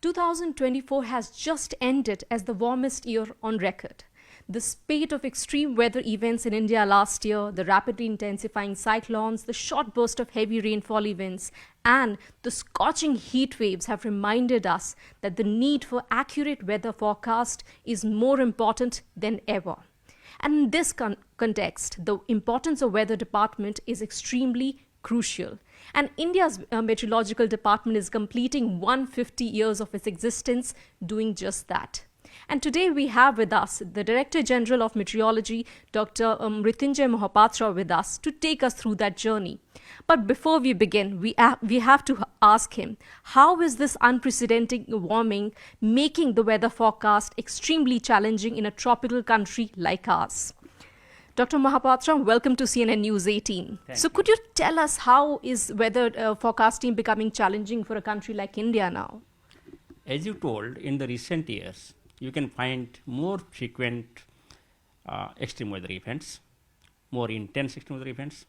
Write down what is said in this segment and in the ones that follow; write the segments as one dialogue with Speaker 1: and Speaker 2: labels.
Speaker 1: 2024 has just ended as the warmest year on record. The spate of extreme weather events in India last year, the rapidly intensifying cyclones, the short burst of heavy rainfall events, and the scorching heat waves have reminded us that the need for accurate weather forecast is more important than ever. And in this context, the importance of weather department is extremely crucial. And India's meteorological department is completing 150 years of its existence doing just that. And today we have with us the Director General of Meteorology, Dr. Mrutyunjay Mohapatra, with us to take us through that journey. But before we begin, we have to ask him, how is this unprecedented warming making the weather forecast extremely challenging in a tropical country like ours? Dr. Mohapatra, welcome to CNN News 18. So could you tell us how is weather forecasting becoming challenging for a country like India now?
Speaker 2: As you told, in the recent years, you can find more frequent extreme weather events, more intense extreme weather events,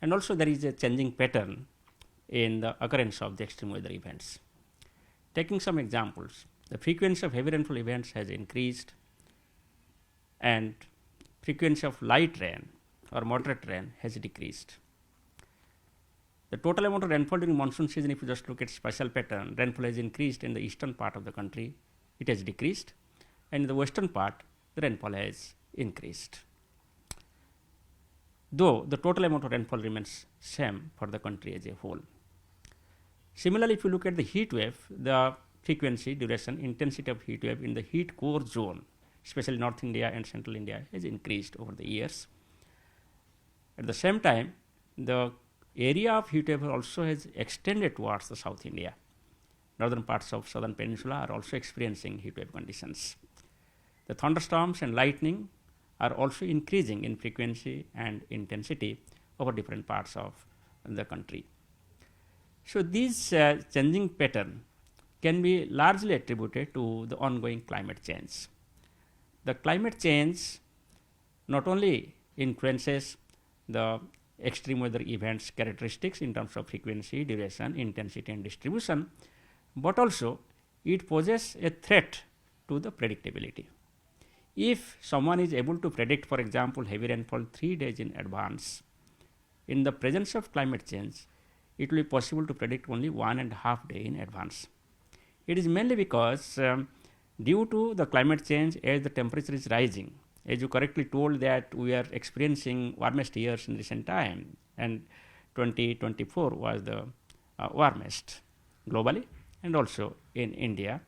Speaker 2: and also there is a changing pattern in the occurrence of the extreme weather events. Taking some examples, the frequency of heavy rainfall events has increased, and frequency of light rain or moderate rain has decreased. The total amount of rainfall during monsoon season, if you just look at spatial pattern, rainfall has increased in the eastern part of the country, it has decreased, and in the western part, the rainfall has increased. Though the total amount of rainfall remains same for the country as a whole. Similarly, if you look at the heat wave, the frequency, duration, intensity of heat wave in the heat core zone, especially North India and Central India, has increased over the years. At the same time, the area of heat wave also has extended towards the South India. Northern parts of Southern Peninsula are also experiencing heat wave conditions. The thunderstorms and lightning are also increasing in frequency and intensity over different parts of the country. So these changing pattern can be largely attributed to the ongoing climate change. The climate change not only influences the extreme weather events characteristics in terms of frequency, duration, intensity and distribution, but also it poses a threat to the predictability. If someone is able to predict, for example, heavy rainfall 3 days in advance, in the presence of climate change, it will be possible to predict only 1.5 days in advance. It is mainly because due to the climate change, as the temperature is rising, as you correctly told that we are experiencing warmest years in recent time, and 2024 was the warmest globally and also in India.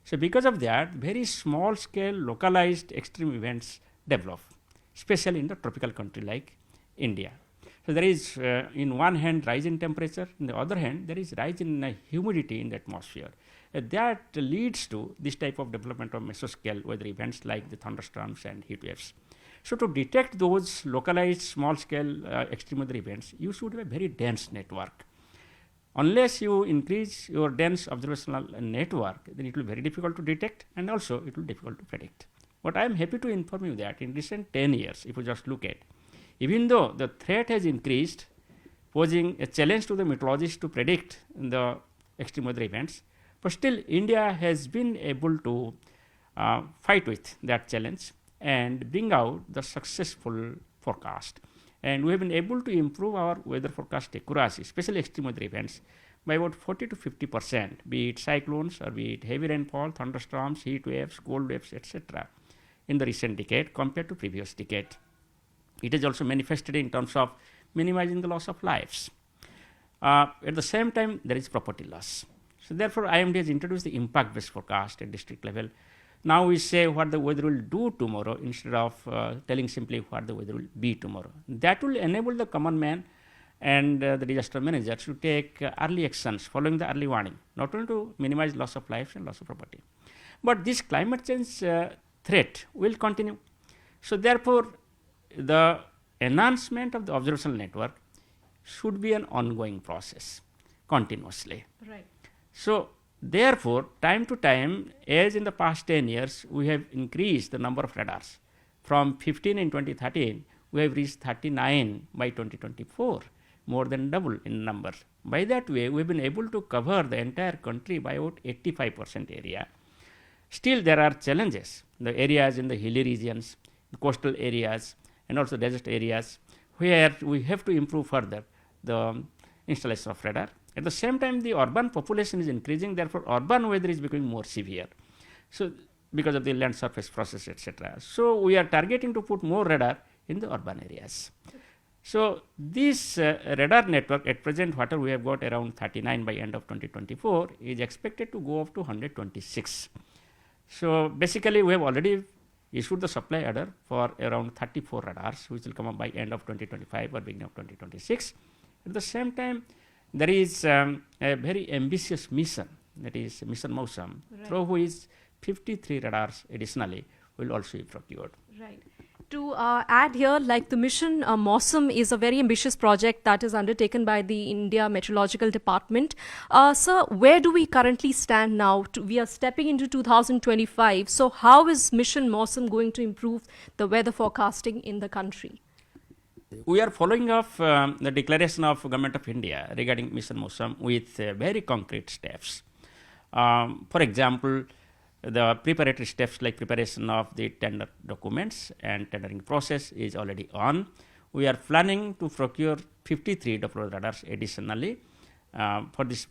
Speaker 2: So because of that, very small scale localized extreme events develop, especially in the tropical country like India. So there is in one hand rise in temperature, in the other hand there is rise in humidity in the atmosphere. That leads to this type of development of mesoscale weather events like the thunderstorms and heat waves. So to detect those localized small scale extreme weather events, you should have a very dense network. Unless you increase your dense observational network, then it will be very difficult to detect, and also it will be difficult to predict. But I am happy to inform you that in recent 10 years, if you just look at, even though the threat has increased, posing a challenge to the meteorologists to predict the extreme weather events, but still India has been able to fight with that challenge and bring out the successful forecast. And we have been able to improve our weather forecast accuracy, especially extreme weather events, by about 40 to 50%, be it cyclones or be it heavy rainfall, thunderstorms, heat waves, cold waves, etc., in the recent decade compared to previous decade. It is also manifested in terms of minimizing the loss of lives. At the same time, there is property loss. So therefore, IMD has introduced the impact-based forecast at district level. Now we say what the weather will do tomorrow instead of telling simply what the weather will be tomorrow. That will enable the common man and the disaster managers to take early actions following the early warning, not only to minimize loss of lives and loss of property. But this climate change threat will continue. So therefore, the enhancement of the observational network should be an ongoing process continuously.
Speaker 1: Right.
Speaker 2: So therefore, time to time, as in the past 10 years, we have increased the number of radars. From 15 in 2013, we have reached 39 by 2024, more than double in number By that way, we've been able to cover the entire country by about 85% area. Still, there are challenges. The areas in the hilly regions, the coastal areas, and also desert areas, where we have to improve further the installation of radar. At the same time, the urban population is increasing, therefore, urban weather is becoming more severe. So, because of the land surface process, etc. So, we are targeting to put more radar in the urban areas. So, this radar network at present, whatever we have got around 39 by end of 2024, is expected to go up to 126. So, basically, we have already issued the supply order for around 34 radars, which will come up by end of 2025 or beginning of 2026. At the same time, there is a very ambitious mission, that is mission Mausam, through which 53 radars additionally will also be procured.
Speaker 1: Right. To add here, like the mission Mausam is a very ambitious project that is undertaken by the India Meteorological Department. Sir, where do we currently stand now? We are stepping into 2025. So how is mission Mausam going to improve the weather forecasting in the country?
Speaker 2: We are following up the declaration of Government of India regarding mission Mausam with very concrete steps. For example, the preparatory steps like preparation of the tender documents and tendering process is already on. We are planning to procure 53 Doppler radars additionally. For this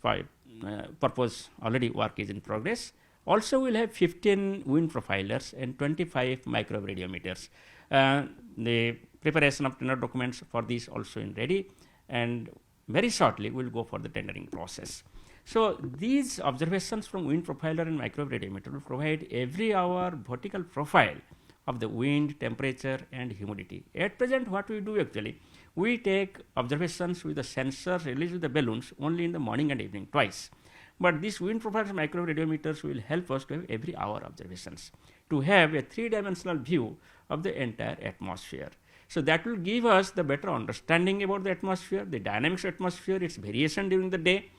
Speaker 2: purpose, already work is in progress. Also, we will have 15 wind profilers and 25 microwave radiometers. The preparation of tender documents for these also in ready, and very shortly we will go for the tendering process. So, these observations from wind profiler and microwave radiometer will provide every hour vertical profile of the wind, temperature and humidity. At present, what we do actually, we take observations with the sensors released with the balloons only in the morning and evening twice. But these wind profiles and microwave radiometers will help us to have every hour observations, to have a three-dimensional view of the entire atmosphere. So, that will give us the better understanding about the atmosphere, the dynamics of atmosphere, its variation during the day,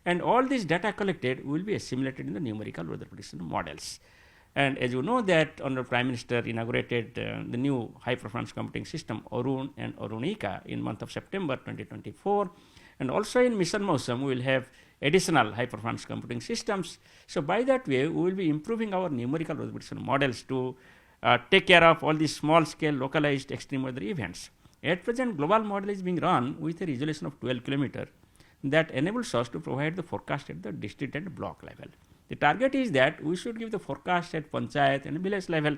Speaker 2: and all this data collected will be assimilated in the numerical weather prediction models. And as you know that Honorable Prime Minister inaugurated the new high performance computing system Arun and Arunika in month of September 2024, and also in mission Mausam we will have additional high performance computing systems. So, by that way we will be improving our numerical weather prediction models to take care of all these small scale localized extreme weather events. At present, global model is being run with a resolution of 12 km that enables us to provide the forecast at the district and block level. The target is that we should give the forecast at panchayat and village level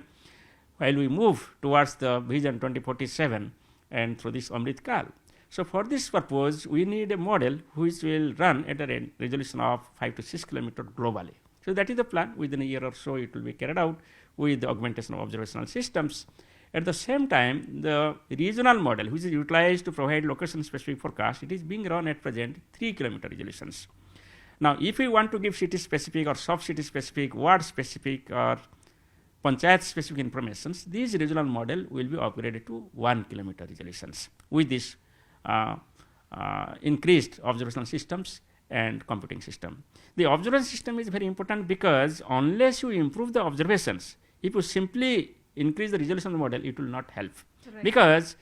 Speaker 2: while we move towards the vision 2047 and through this Amrit Kal. So, for this purpose we need a model which will run at a resolution of 5 to 6 km globally. So, that is the plan. Within a year or so it will be carried out with the augmentation of observational systems. At the same time, the regional model which is utilized to provide location specific forecast, it is being run at present 3 km resolutions. Now, if we want to give city specific or sub city specific, ward specific or panchayat specific informations, these regional model will be upgraded to 1 km resolutions with this increased observational systems and computing system. The observation system is very important because unless you improve the observations, if you simply increase the resolution of the model, it will not help. Right. Because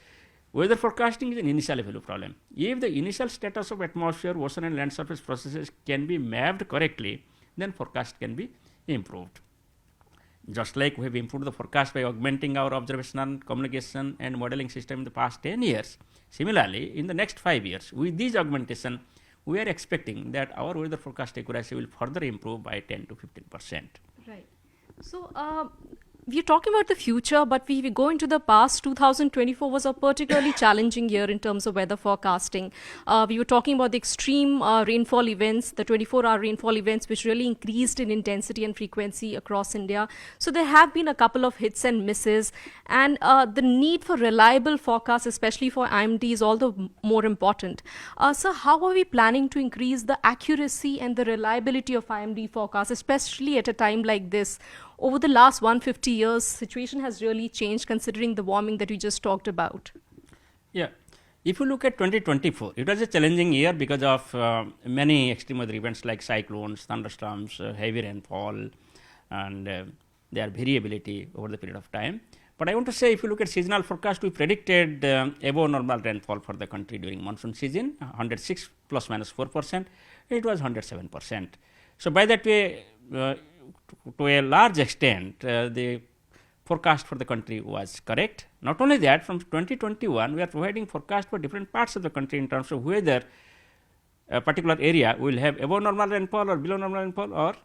Speaker 2: weather forecasting is an initial value problem. If the initial status of atmosphere, ocean and land surface processes can be mapped correctly, then forecast can be improved. Just like we have improved the forecast by augmenting our observational, communication and modeling system in the past 10 years. Similarly, in the next 5 years, with this augmentation, we are expecting that our weather forecast accuracy will further improve by 10 to 15%.
Speaker 1: Right. So, we're talking about the future, but we go into the past. 2024 was a particularly challenging year in terms of weather forecasting. We were talking about the extreme rainfall events, the 24-hour rainfall events, which really increased in intensity and frequency across India. So there have been a couple of hits and misses, and the need for reliable forecasts, especially for IMD, is all the more important. So how are we planning to increase the accuracy and the reliability of IMD forecasts, especially at a time like this? Over the last 150 years, situation has really changed considering the warming that we just talked about.
Speaker 2: Yeah. If you look at 2024, it was a challenging year because of many extreme weather events like cyclones, thunderstorms, heavy rainfall, and their variability over the period of time. But I want to say, if you look at seasonal forecast, we predicted above normal rainfall for the country during monsoon season, 106 plus minus 4%. It was 107%. So by that way, to a large extent, the forecast for the country was correct. Not only that, from 2021, we are providing forecast for different parts of the country in terms of whether a particular area will have above normal rainfall or below normal rainfall, or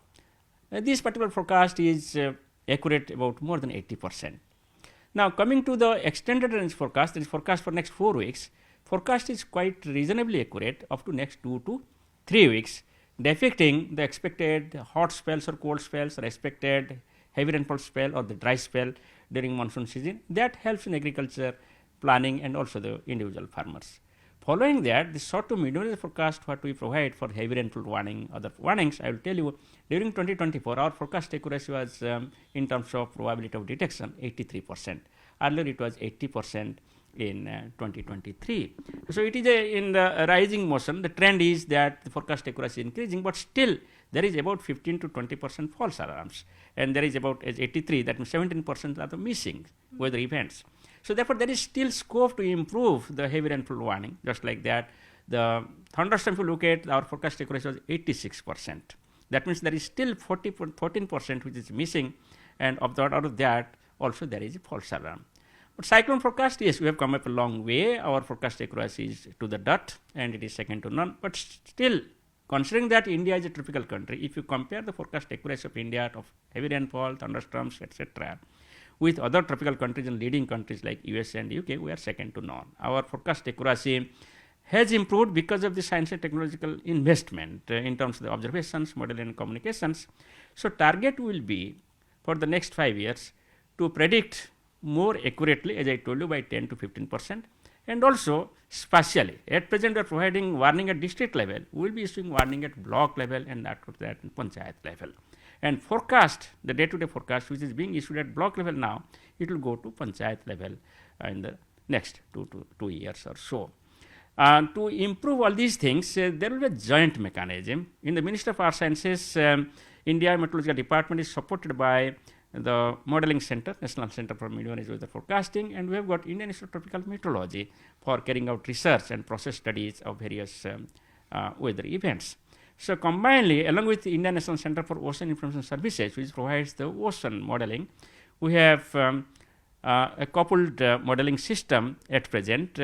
Speaker 2: this particular forecast is accurate about more than 80%. Now, coming to the extended range forecast, that is forecast for next 4 weeks, forecast is quite reasonably accurate up to next 2 to 3 weeks, depicting the expected hot spells or cold spells, or expected heavy rainfall spell or the dry spell during monsoon season. That helps in agriculture planning and also the individual farmers. Following that, the short to medium range forecast what we provide for heavy rainfall warning, other warnings, I will tell you, during 2024, our forecast accuracy was in terms of probability of detection 83%. Earlier it was 80% in 2023. So it is in the rising motion. The trend is that the forecast accuracy is increasing, but still there is about 15 to 20% false alarms, and there is about as 83, that means 17% are the missing weather events. So therefore, there is still scope to improve the heavy rainfall warning. Just like that, the thunderstorm, if you look at our forecast accuracy was 86%. That means there is still 14% which is missing, and out of that also there is a false alarm. But cyclone forecast, yes, we have come up a long way. Our forecast accuracy is to the dot, and it is second to none. But still, considering that India is a tropical country, if you compare the forecast accuracy of India of heavy rainfall, thunderstorms, etc., with other tropical countries and leading countries like US and UK, we are second to none. Our forecast accuracy has improved because of the science and technological investment in terms of the observations, modeling and communications. So target will be for the next 5 years to predict more accurately, as I told you, by 10 to 15%, and also spatially. At present, we are providing warning at district level. We will be issuing warning at block level and after that at panchayat level. And forecast, the day-to-day forecast, which is being issued at block level now, it will go to panchayat level in the next 2 years or so. To improve all these things, there will be a joint mechanism. In the Ministry of Earth Sciences, India Meteorological Department is supported by the Modeling Center, National Center for Meteorology Weather Forecasting, and we have got Indian Institute of Tropical Meteorology for carrying out research and process studies of various weather events. So combinedly, along with the Indian National Center for Ocean Information Services, which provides the ocean modeling, we have a coupled modeling system at present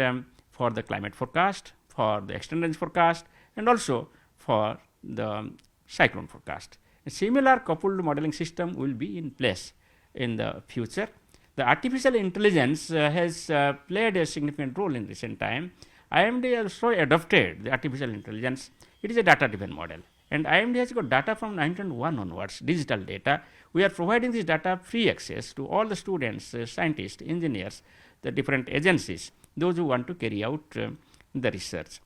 Speaker 2: for the climate forecast, for the extended range forecast, and also for the cyclone forecast. A similar coupled modeling system will be in place in the future. The artificial intelligence has played a significant role in recent time. IMD also adopted the artificial intelligence. It is a data-driven model, and IMD has got data from 1901 onwards, digital data. We are providing this data free access to all the students, scientists, engineers, the different agencies, those who want to carry out the research.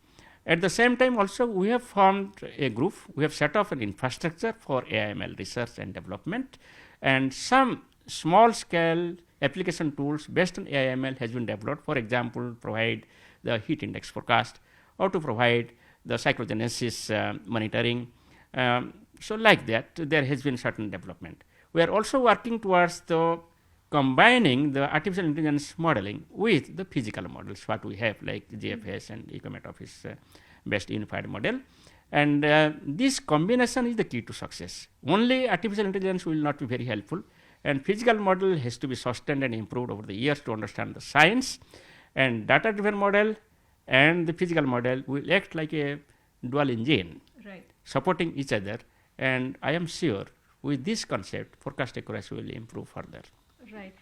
Speaker 2: At the same time also, we have formed a group. We have set up an infrastructure for AIML research and development, and some small-scale application tools based on AIML has been developed. For example, provide the heat index forecast, or to provide the cyclogenesis monitoring. So like that, there has been certain development. We are also working towards the combining the artificial intelligence modeling with the physical models, what we have like GFS and Ecomet Office based unified model. And this combination is the key to success. Only artificial intelligence will not be very helpful, and physical model has to be sustained and improved over the years to understand the science. And data-driven model and the physical model will act like a dual engine, right, supporting each other. And I am sure with this concept, forecast accuracy will improve further.
Speaker 1: Right.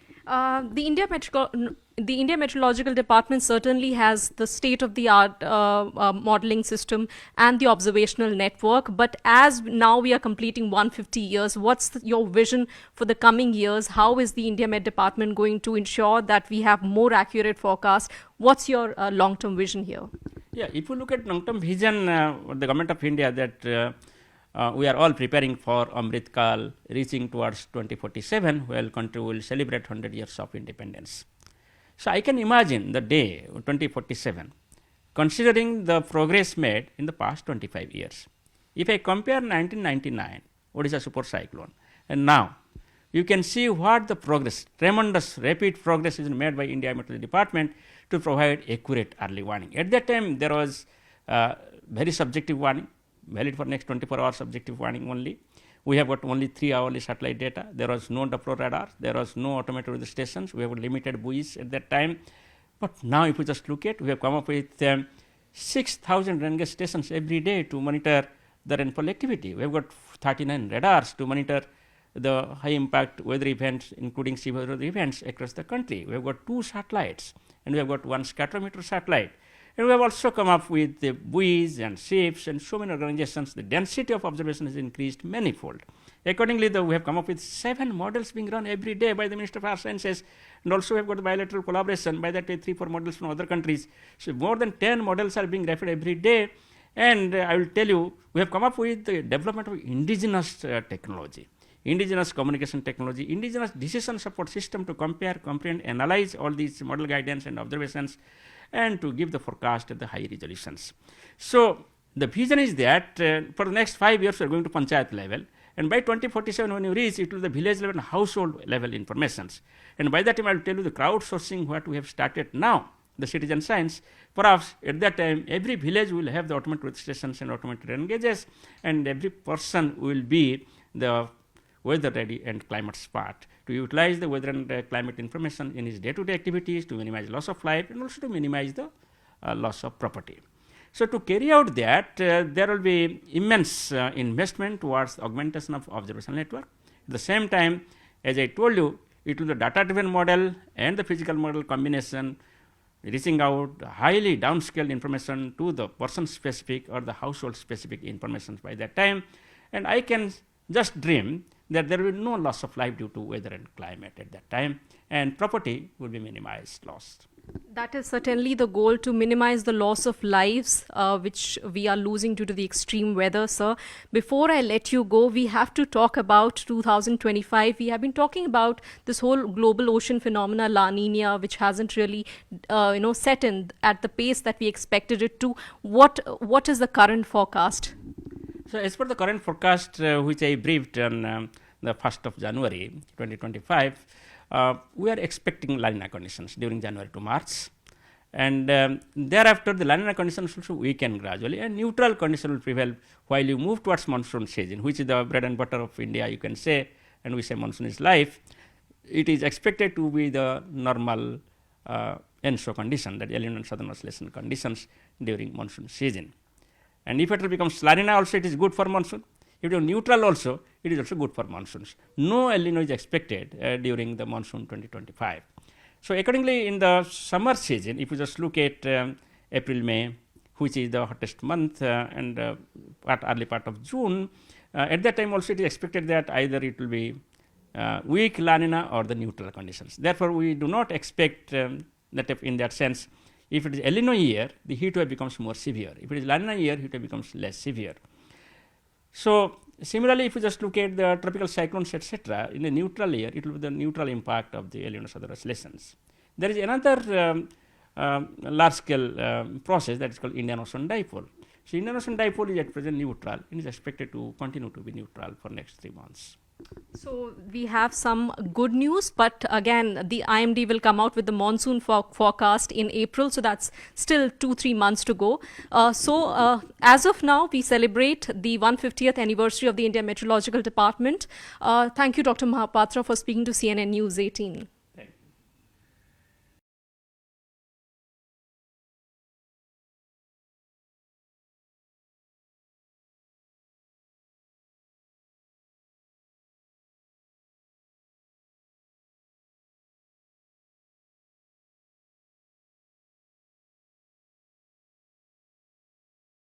Speaker 1: The India Meteorological Department certainly has the state-of-the-art modeling system and the observational network. But as now we are completing 150 years, what's your vision for the coming years? How is the India Met Department going to ensure that we have more accurate forecasts? What's your long-term vision here?
Speaker 2: Yeah, if you look at long-term vision, the government of India that we are all preparing for Amrit Kal, reaching towards 2047, where country will celebrate 100 years of independence. So I can imagine the day 2047, considering the progress made in the past 25 years. If I compare 1999, Odisha super cyclone, and now you can see what the progress, tremendous rapid progress is made by India Meteorology Department to provide accurate early warning. At that time, there was very subjective warning, valid for next 24 hours subjective warning only. We have got only 3 hourly satellite data. There was no Doppler radar. There was no automated weather stations. We have limited buoys at that time. But now if you just look at, we have come up with 6,000 rain gauge stations every day to monitor the rainfall activity. We have got 39 radars to monitor the high impact weather events, including severe weather events across the country. We have got 2 satellites, and we have got 1 scatterometer satellite. And we have also come up with the buoys and ships and so many organizations. The density of observation has increased manifold. Accordingly, we have come up with 7 models being run every day by the Minister of Earth Sciences, and also we have got the bilateral collaboration. By that way, 3-4 models from other countries. So more than 10 models are being rapid every day. And I will tell you, we have come up with the development of indigenous technology, indigenous communication technology, indigenous decision support system to compare, comprehend, analyze all these model guidance and observations, and to give the forecast at the high resolutions. So the vision is that for the next 5 years we are going to panchayat level, and by 2047 when you reach, it will be the village level and household level informations. And by that time I will tell you the crowdsourcing what we have started now, the citizen science. Perhaps at that time every village will have the automated weather stations and automated rain gauges, and every person will be the weather ready and climate smart to utilize the weather and climate information in his day-to-day activities to minimize loss of life and also to minimize the loss of property. So to carry out that, there will be immense investment towards augmentation of observational network. At the same time, as I told you, it will be the data-driven model and the physical model combination, reaching out highly downscaled information to the person-specific or the household-specific information by that time. And I can just dream that there will be no loss of life due to weather and climate at that time, and property will be minimized, lost.
Speaker 1: That is certainly the goal, to minimize the loss of lives which we are losing due to the extreme weather, sir. Before I let you go, we have to talk about 2025. We have been talking about this whole global ocean phenomena, La Nina, which hasn't really set in at the pace that we expected it to. What is the current forecast?
Speaker 2: So as per the current forecast, which I briefed on the 1st of January 2025, we are expecting La Nina conditions during January to March, and thereafter the La Nina conditions also weaken gradually, and neutral condition will prevail while you move towards monsoon season, which is the bread and butter of India, you can say, and we say monsoon is life. It is expected to be the normal ENSO condition, that El Nino and Southern Oscillation conditions during monsoon season. And if it becomes La Nina also, it is good for monsoon. If it is neutral also, it is also good for monsoons. No El Nino is expected during the monsoon 2025. So accordingly, in the summer season, if you just look at April, May, which is the hottest month, and early part of June, at that time also it is expected that either it will be weak La Nina or the neutral conditions. Therefore, we do not expect that if in that sense, if it is El Nino year, the heat wave becomes more severe. If it is La Nina year, heat wave becomes less severe. So similarly, if you just look at the tropical cyclones, etc., in the neutral year, it will be the neutral impact of the El Nino Southern Oscillations. There is another large-scale process that is called Indian Ocean Dipole. So Indian Ocean Dipole is at present neutral and is expected to continue to be neutral for next 3 months.
Speaker 1: So we have some good news, but again, the IMD will come out with the monsoon forecast in April, so that's still 2-3 months to go. As of now, we celebrate the 150th anniversary of the India Meteorological Department. Thank you, Dr. Mohapatra, for speaking to CNN News 18.